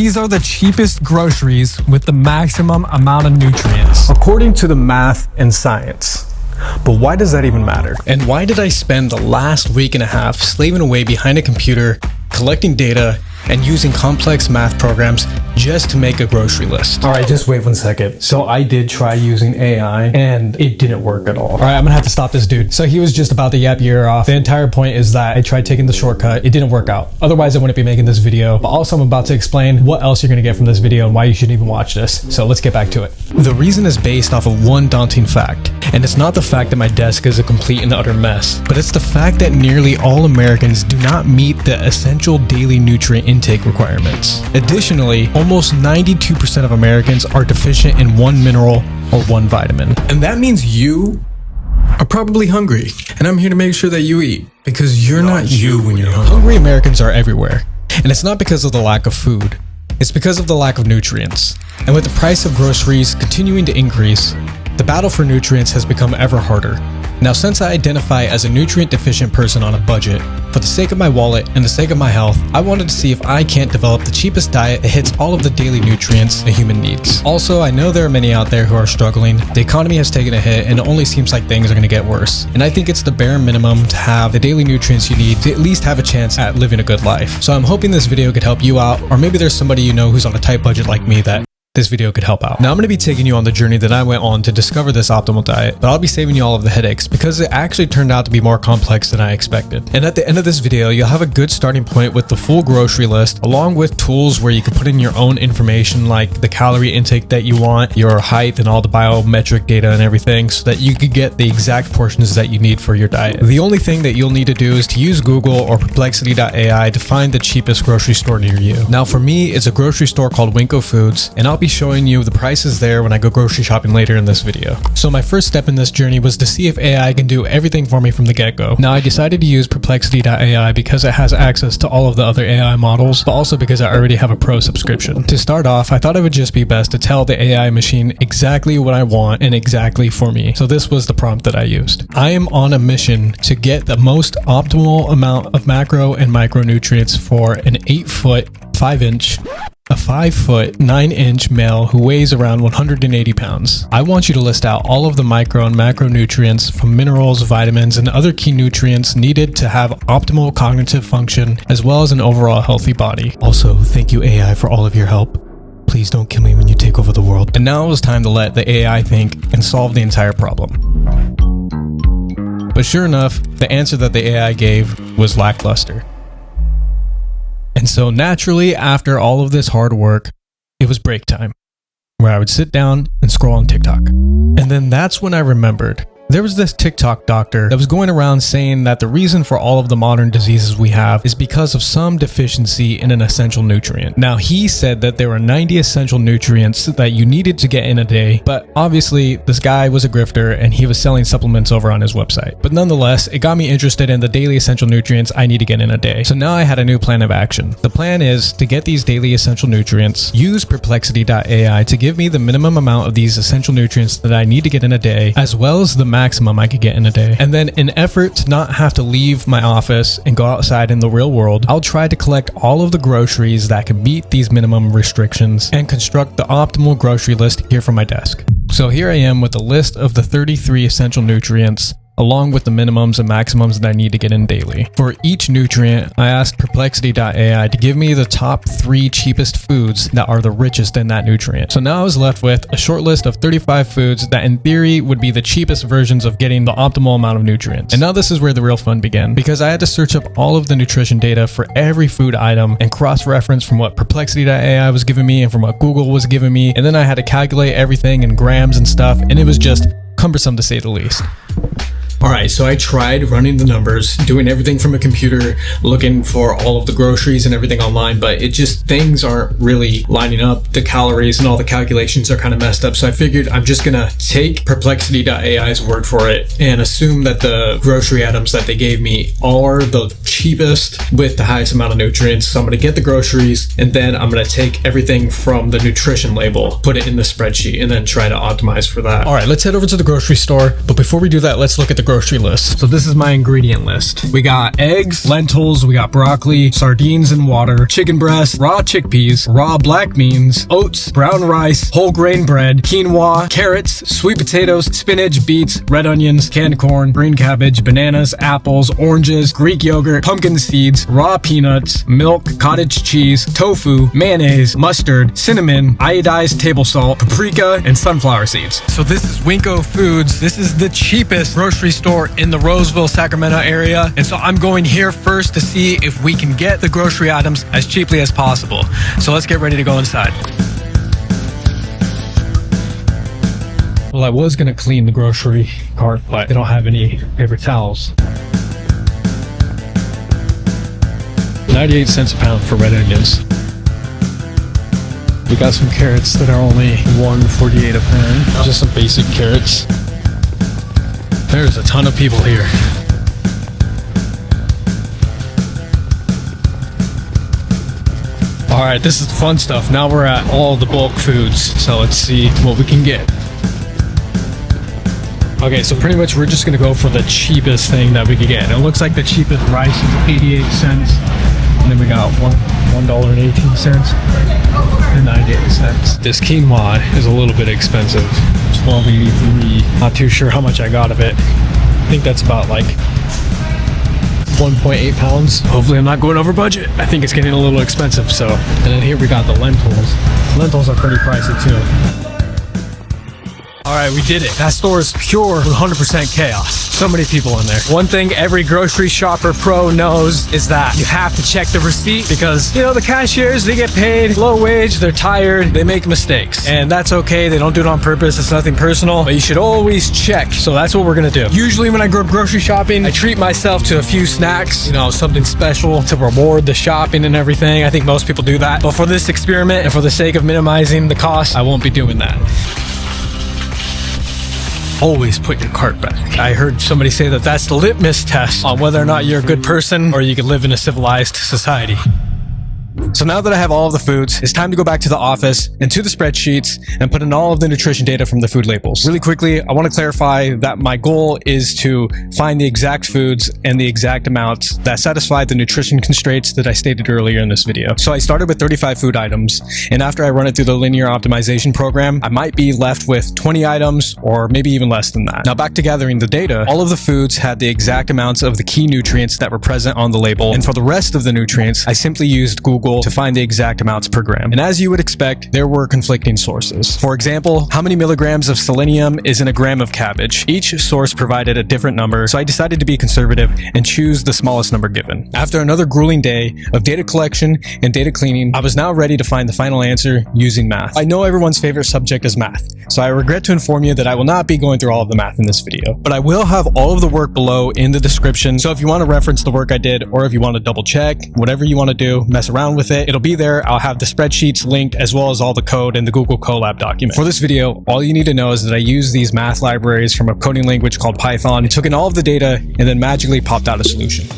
These are the cheapest groceries with the maximum amount of nutrients, according to the math and science. But why does that even matter? And why did I spend the last week and a half slaving away behind a computer, collecting data, and using complex math programs just to make a grocery list? All right, just wait 1 second. So I did try using AI and it didn't work at all. All right, I'm gonna have to stop this dude. So he was just about to yap your ear off. The entire point is that I tried taking the shortcut. It didn't work out. Otherwise, I wouldn't be making this video. But also, I'm about to explain what else you're gonna get from this video and why you shouldn't even watch this. So let's get back to it. The reason is based off of one daunting fact. And it's not the fact that my desk is a complete and utter mess, but it's the fact that nearly all Americans do not meet the essential daily nutrient intake requirements. Additionally, almost 92% of Americans are deficient in one mineral or one vitamin. And that means you are probably hungry. And I'm here to make sure that you eat, because you're not you when you're hungry. Hungry Americans are everywhere. And it's not because of the lack of food. It's because of the lack of nutrients. And with the price of groceries continuing to increase, the battle for nutrients has become ever harder. Now, since I identify as a nutrient deficient person on a budget, for the sake of my wallet and the sake of my health, I wanted to see if I can't develop the cheapest diet that hits all of the daily nutrients a human needs. Also, I know there are many out there who are struggling. The economy has taken a hit and it only seems like things are going to get worse. And I think it's the bare minimum to have the daily nutrients you need to at least have a chance at living a good life. So I'm hoping this video could help you out, or maybe there's somebody you know who's on a tight budget like me that this video could help out. Now I'm going to be taking you on the journey that I went on to discover this optimal diet, but I'll be saving you all of the headaches because it actually turned out to be more complex than I expected. And at the end of this video, you'll have a good starting point with the full grocery list, along with tools where you can put in your own information like the calorie intake that you want, your height, and all the biometric data and everything, so that you could get the exact portions that you need for your diet. The only thing that you'll need to do is to use Google or Perplexity.ai to find the cheapest grocery store near you. Now for me, it's a grocery store called Winco Foods, and I'll be showing you the prices there when I go grocery shopping later in this video. So my first step in this journey was to see if AI can do everything for me from the get-go. Now I decided to use Perplexity.ai because it has access to all of the other AI models, but also because I already have a pro subscription. To start off, I thought it would just be best to tell the AI machine exactly what I want and exactly for me. So this was the prompt that I used. I am on a mission to get the most optimal amount of macro and micronutrients for an 8-foot, 5-inch, a 5-foot, 9-inch male who weighs around 180 pounds. I want you to list out all of the micro and macronutrients from minerals, vitamins, and other key nutrients needed to have optimal cognitive function, as well as an overall healthy body. Also, thank you AI for all of your help. Please don't kill me when you take over the world. And now it was time to let the AI think and solve the entire problem. But sure enough, the answer that the AI gave was lackluster. And so naturally, after all of this hard work, it was break time, where I would sit down and scroll on TikTok. And then that's when I remembered there was this TikTok doctor that was going around saying that the reason for all of the modern diseases we have is because of some deficiency in an essential nutrient. Now, he said that there were 90 essential nutrients that you needed to get in a day, but obviously this guy was a grifter and he was selling supplements over on his website. But nonetheless, it got me interested in the daily essential nutrients I need to get in a day. So now I had a new plan of action. The plan is to get these daily essential nutrients, use Perplexity.ai to give me the minimum amount of these essential nutrients that I need to get in a day, as well as the maximum I could get in a day. And then in effort to not have to leave my office and go outside in the real world, I'll try to collect all of the groceries that can meet these minimum restrictions and construct the optimal grocery list here from my desk. So here I am with a list of the 33 essential nutrients, along with the minimums and maximums that I need to get in daily. For each nutrient, I asked Perplexity.ai to give me the top 3 cheapest foods that are the richest in that nutrient. So now I was left with a short list of 35 foods that in theory would be the cheapest versions of getting the optimal amount of nutrients. And now this is where the real fun began, because I had to search up all of the nutrition data for every food item and cross-reference from what Perplexity.ai was giving me and from what Google was giving me. And then I had to calculate everything in grams and stuff, and it was just cumbersome to say the least. Alright, so I tried running the numbers, doing everything from a computer, looking for all of the groceries and everything online, but things aren't really lining up. The calories and all the calculations are kind of messed up, so I figured I'm just gonna take Perplexity.ai's word for it and assume that the grocery items that they gave me are the cheapest with the highest amount of nutrients. So I'm gonna get the groceries, and then I'm gonna take everything from the nutrition label, put it in the spreadsheet, and then try to optimize for that. Alright, let's head over to the grocery store, but before we do that, let's look at the grocery list. So this is my ingredient list. We got eggs, lentils, we got broccoli, sardines and water, chicken breast, raw chickpeas, raw black beans, oats, brown rice, whole grain bread, quinoa, carrots, sweet potatoes, spinach, beets, red onions, canned corn, green cabbage, bananas, apples, oranges, Greek yogurt, pumpkin seeds, raw peanuts, milk, cottage cheese, tofu, mayonnaise, mustard, cinnamon, iodized table salt, paprika, and sunflower seeds. So this is Winco Foods. This is the cheapest grocery store in the Roseville, Sacramento area. And so I'm going here first to see if we can get the grocery items as cheaply as possible. So let's get ready to go inside. Well, I was gonna clean the grocery cart, but they don't have any paper towels. 98 cents a pound for red onions. We got some carrots that are only $1.48 a pound. Just some basic carrots. There's a ton of people here. All right, this is the fun stuff. Now we're at all the bulk foods. So let's see what we can get. Okay, so pretty much we're just gonna go for the cheapest thing that we could get. And it looks like the cheapest rice is 88 cents. And then we got $1.18 and 98 cents. This quinoa is a little bit expensive, $12.83. Not too sure how much I got of it. I think that's about like 1.8 pounds. Hopefully I'm not going over budget. I think it's getting a little expensive, so. And then here we got the lentils. Lentils are pretty pricey too. All right, we did it. That store is pure 100% chaos. So many people in there. One thing every grocery shopper pro knows is that you have to check the receipt because, you know, the cashiers, they get paid low wage, they're tired, they make mistakes. And that's okay, they don't do it on purpose, it's nothing personal, but you should always check. So that's what we're gonna do. Usually when I go grocery shopping, I treat myself to a few snacks, you know, something special to reward the shopping and everything. I think most people do that. But for this experiment and for the sake of minimizing the cost, I won't be doing that. Always put your cart back. I heard somebody say that that's the litmus test on whether or not you're a good person or you can live in a civilized society. So now that I have all of the foods, it's time to go back to the office and to the spreadsheets and put in all of the nutrition data from the food labels. Really quickly, I want to clarify that my goal is to find the exact foods and the exact amounts that satisfy the nutrition constraints that I stated earlier in this video. So I started with 35 food items, and after I run it through the linear optimization program, I might be left with 20 items or maybe even less than that. Now back to gathering the data, all of the foods had the exact amounts of the key nutrients that were present on the label, and for the rest of the nutrients, I simply used Google to find the exact amounts per gram. And as you would expect, there were conflicting sources. For example, how many milligrams of selenium is in a gram of cabbage? Each source provided a different number, so I decided to be conservative and choose the smallest number given. After another grueling day of data collection and data cleaning, I was now ready to find the final answer using math. I know everyone's favorite subject is math, so I regret to inform you that I will not be going through all of the math in this video, but I will have all of the work below in the description, so if you want to reference the work I did, or if you want to double check, whatever you want to do, mess around with it, it'll be there. I'll have the spreadsheets linked as well as all the code in the Google Colab document. For this video, all you need to know is that I used these math libraries from a coding language called Python. It took in all of the data and then magically popped out a solution.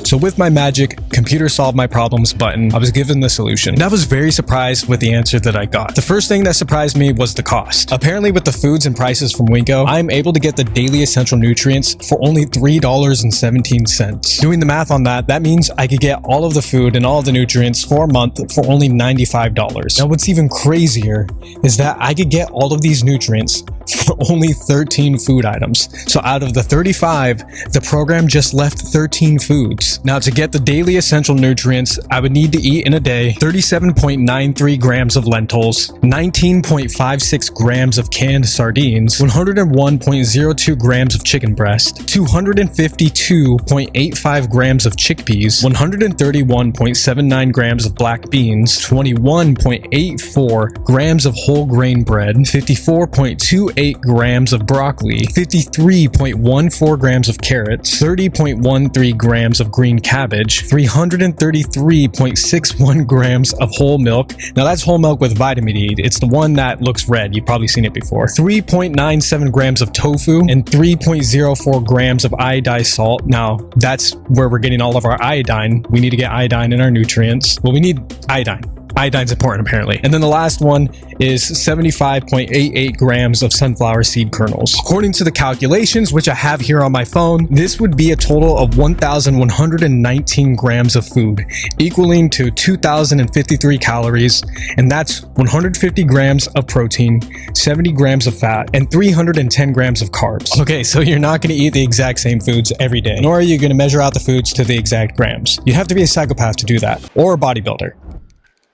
So with my magic computer solve my problems button, I was given the solution. And I was very surprised with the answer that I got. The first thing that surprised me was the cost. Apparently with the foods and prices from Winco, I'm able to get the daily essential nutrients for only $3.17. Doing the math on that, that means I could get all of the food and all of the nutrients for a month for only $95. Now what's even crazier is that I could get all of these nutrients for only 13 food items. So out of the 35, the program just left 13 foods. Now to get the daily essential nutrients, I would need to eat in a day 37.93 grams of lentils, 19.56 grams of canned sardines, 101.02 grams of chicken breast, 252.85 grams of chickpeas, 131.79 grams of black beans, 21.84 grams of whole grain bread, 54.28 grams of broccoli, 53.14 grams of carrots, 30.13 grams of green cabbage, 333.61 grams of whole milk. Now that's whole milk with vitamin E. It's the one that looks red. You've probably seen it before. 3.97 grams of tofu and 3.04 grams of iodized salt. Now that's where we're getting all of our iodine. We need to get iodine in our nutrients. Well, we need iodine. Iodine's important apparently. And then the last one is 75.88 grams of sunflower seed kernels. According to the calculations, which I have here on my phone, this would be a total of 1,119 grams of food, equaling to 2,053 calories, and that's 150 grams of protein, 70 grams of fat, and 310 grams of carbs. Okay, so you're not going to eat the exact same foods every day, nor are you going to measure out the foods to the exact grams. You'd have to be a psychopath to do that, or a bodybuilder.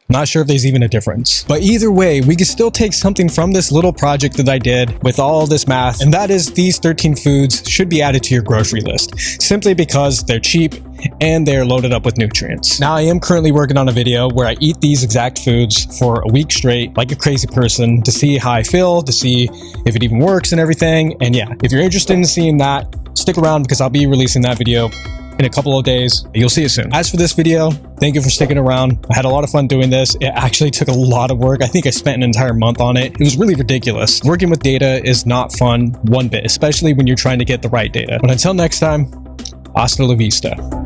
Not sure if there's even a difference. But either way, we can still take something from this little project that I did with all this math, and that is these 13 foods should be added to your grocery list, simply because they're cheap and they're loaded up with nutrients. Now, I am currently working on a video where I eat these exact foods for a week straight, like a crazy person, to see how I feel, to see if it even works and everything. And yeah, if you're interested in seeing that, stick around because I'll be releasing that video in a couple of days. You'll see it soon. As for this video, thank you for sticking around. I had a lot of fun doing this. It actually took a lot of work. I think I spent an entire month on it. It was really ridiculous. Working with data is not fun one bit, especially when you're trying to get the right data. But until next time, hasta la vista.